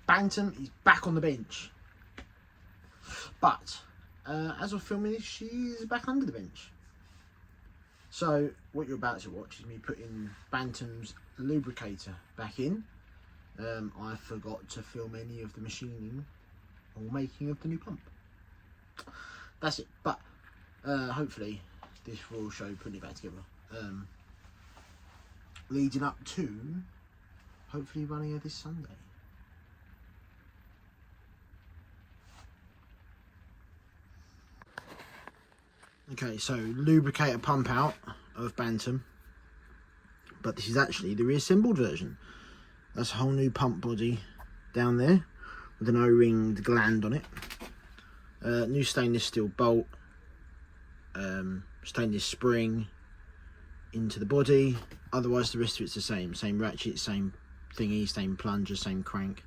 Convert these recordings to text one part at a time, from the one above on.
Bantam is back on the bench. But as of filming this, she's back under the bench. So what you're about to watch is me putting Bantam's lubricator back in. I forgot to film any of the machining or making of the new pump. That's it. But hopefully this will show putting it back together. Leading up to hopefully running her this Sunday. Okay, so lubricator pump out of Bantam, but this is actually the reassembled version. That's a whole new pump body down there with an O-ringed gland on it. New stainless steel bolt, stainless spring into the body. Otherwise the rest of it's the same. Same ratchet, same thingy, same plunger, same crank,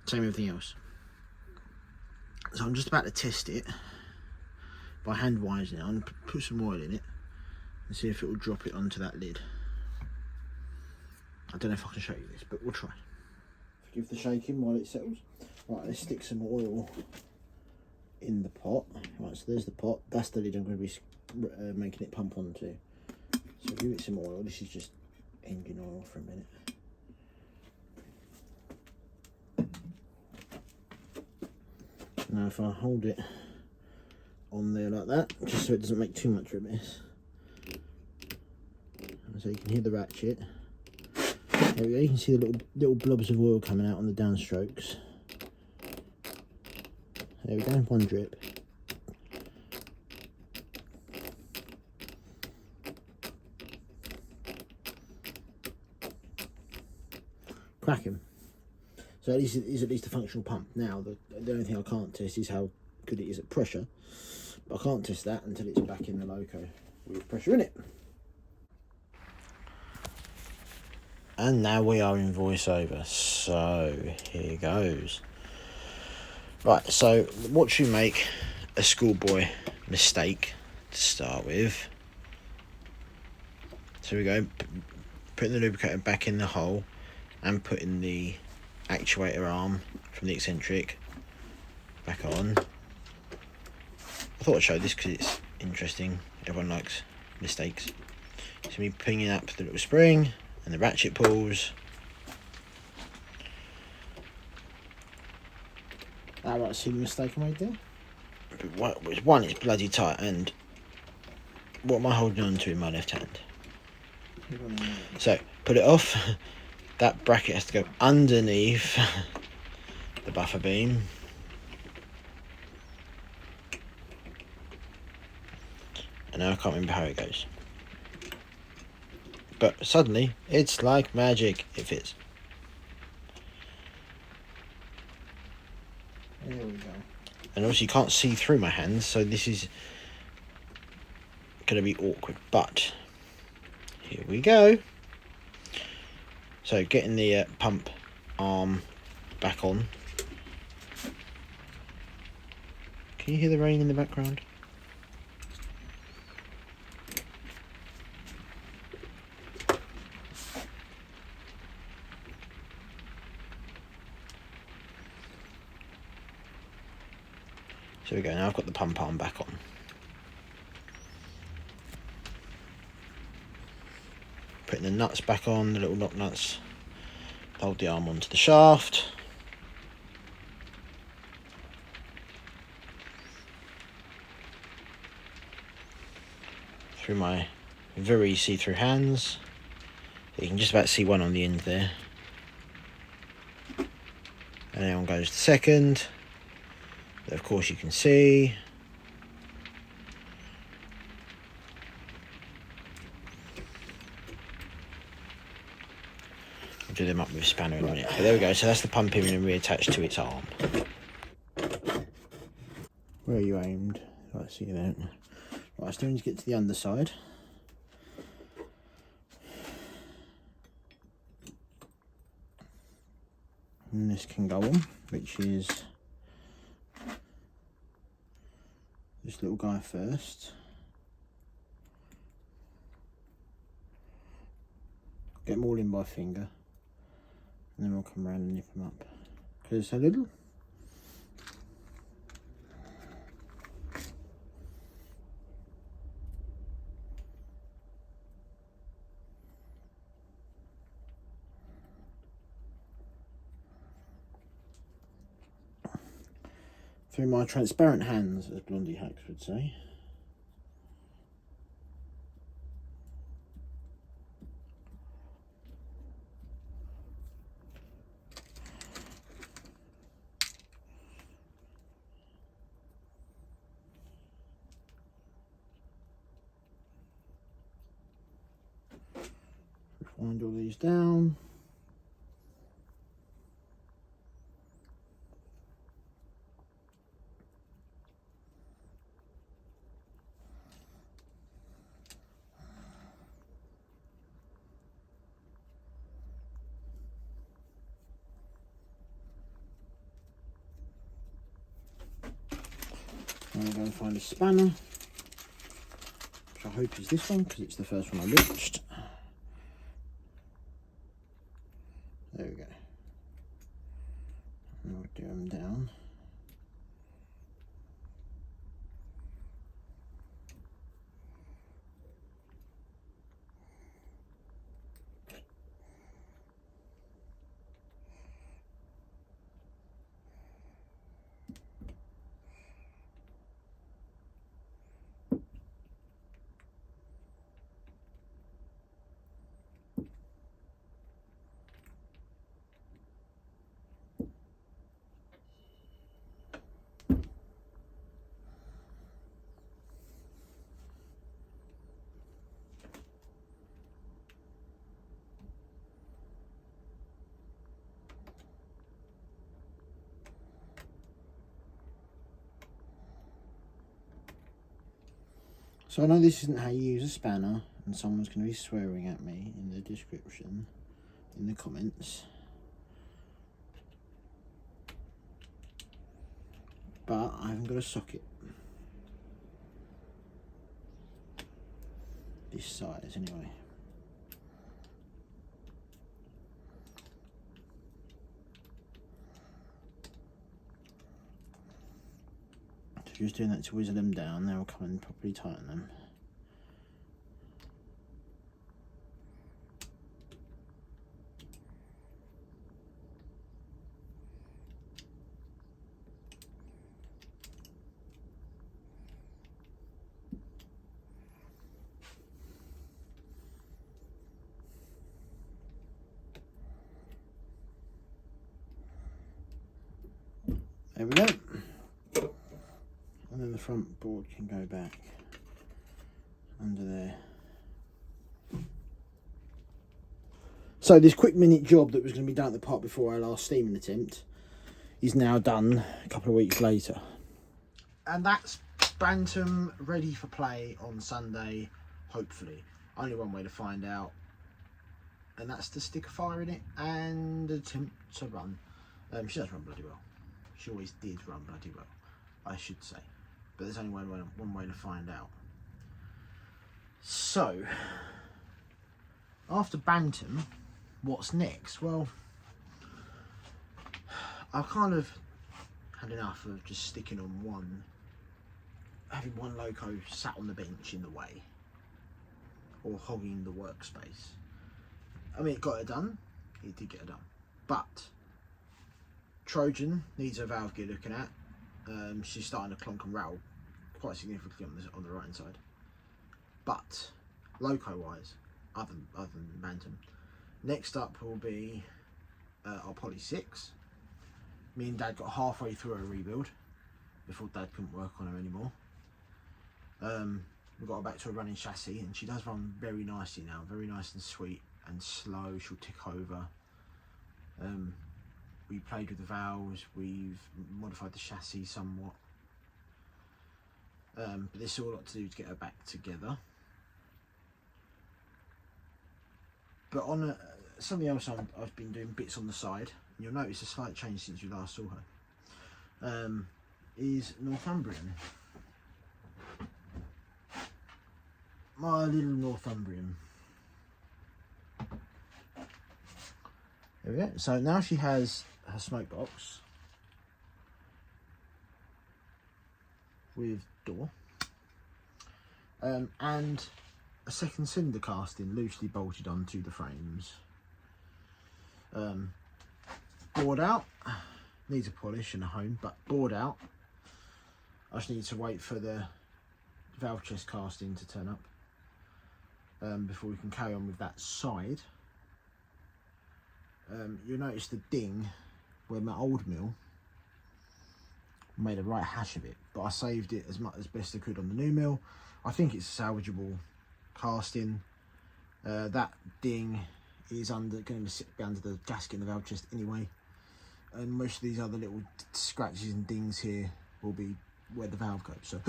same everything else. So I'm just about to test it by hand wising it. I'm going to put some oil in it and see if it will drop it onto that lid. I don't know if I can show you this, but we'll try. Forgive the shaking while it settles. Right, let's stick some oil in the pot. Right, so there's the pot. That's the lid I'm going to be making it pump onto. So give it some oil. This is just engine oil for a minute. Now if I hold it on there like that, just so it doesn't make too much of a mess. And so you can hear the ratchet. There we go, you can see the little blobs of oil coming out on the downstrokes. There we go, one drip. Cracking. So at least it is at least a functional pump. Now the only thing I can't test is how good it is at pressure. But I can't test that until it's back in the loco with pressure in it. And now we are in voiceover, so here goes. Right, so watch you make a schoolboy mistake to start with. So we go, putting the lubricator back in the hole and putting the actuator arm from the eccentric back on. I thought I'd show this because it's interesting. Everyone likes mistakes. So me pinging up the little spring and the ratchet pulls. Right, see the mistake I made there? One, it's bloody tight, and what am I holding on to in my left hand? So, put it off. That bracket has to go underneath the buffer beam. And now I can't remember how it goes. But suddenly, it's like magic, it fits. There we go. And also you can't see through my hands, so this is going to be awkward. But here we go. So getting the pump arm back on. Can you hear the rain in the background? So we go, now I've got the pump arm back on. Putting the nuts back on, the little lock nuts. Hold the arm onto the shaft. Through my very see-through hands. You can just about see one on the end there. And then on goes the second. Of course you can see. I'll do them up with a spanner in a minute. So there we go, so that's the pump in and reattached to its arm. Where are you aimed? Right, I see you there. Right, I still need to get to the underside. And this can go on, which is this little guy first. Get them all in by finger, and then we'll come around and nip them up. just a little. Through my transparent hands, as Blondie Hacks would say. Wind all these down. I'm going to go and find a spanner, which I hope is this one because it's the first one I watched. There we go. And we'll do them down. So I know this isn't how you use a spanner, and someone's going to be swearing at me in the description, in the comments. But I haven't got a socket. This size anyway. Just doing that to whizzer them down, they'll come and properly tighten them. There we go. And then the front board can go back under there. So this quick minute job that was going to be done at the park before our last steaming attempt is now done a couple of weeks later. And that's Bantam ready for play on Sunday, hopefully. Only one way to find out, and that's to stick a fire in it and attempt to run. She does run bloody well. She always did run bloody well, I should say. But there's only one way to find out. So, after Bantam, what's next? Well, I've kind of had enough of just sticking on having one loco sat on the bench in the way, or hogging the workspace. I mean, it got it done. It did get it done. But Trojan needs her valve gear looking at. She's starting to clonk and rattle quite significantly on the right hand side. But loco wise, other than Bantam, next up will be our Poly 6. Me and Dad got halfway through a rebuild before Dad couldn't work on her anymore. We got her back to a running chassis, and she does run very nicely now, very nice and sweet and slow. She'll tick over. We played with the valves, we've modified the chassis somewhat. But there's still a lot to do to get her back together. But on something else I've been doing bits on the side, and you'll notice a slight change since you last saw her, is Northumbrian. My little Northumbrian. There we go. So now she has her smoke box with door, and a second cylinder casting loosely bolted onto the frames. Bored out, needs a polish and a hone, but bored out. I just need to wait for the valve chest casting to turn up before we can carry on with that side. You'll notice the ding where my old mill made a right hash of it, but I saved it as much as best I could on the new mill. I think it's a salvageable casting. That ding is going to be under the gasket in the valve chest anyway, and most of these other little scratches and dings here will be where the valve goes, so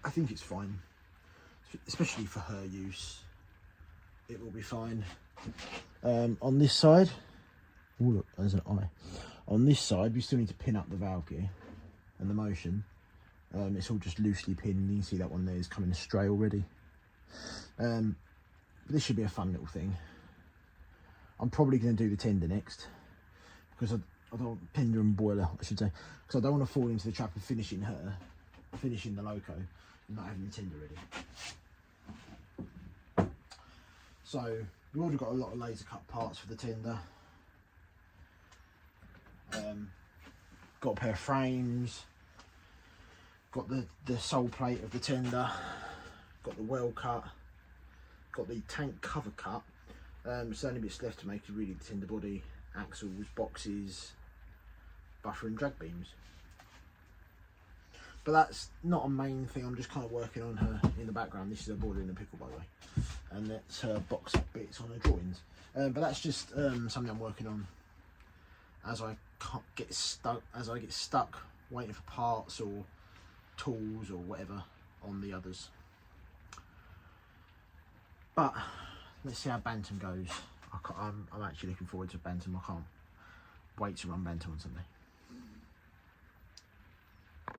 I think it's fine, especially for her use. It will be fine. On this side, oh look, there's an eye. On this side, we still need to pin up the valve gear and the motion. It's all just loosely pinned. You can see that one there is coming astray already. This should be a fun little thing. I'm probably going to do the tender next, because I don't tender and boiler, I should say, because I don't want to fall into the trap of finishing the loco and not having the tender ready. So we've already got a lot of laser cut parts for the tender. Got a pair of frames, got the sole plate of the tender, got the well cut, got the tank cover cut. There's only bits left to make really the tender body, axles, boxes, buffer and drag beams. But that's not a main thing. I'm just kind of working on her in the background. This is her boiler in the pickle, by the way, and that's her box bits on her drawings. But that's just something I'm working on as I get stuck waiting for parts or tools or whatever on the others. But let's see how Bantam goes. I'm actually looking forward to Bantam. I can't wait to run Bantam on Sunday.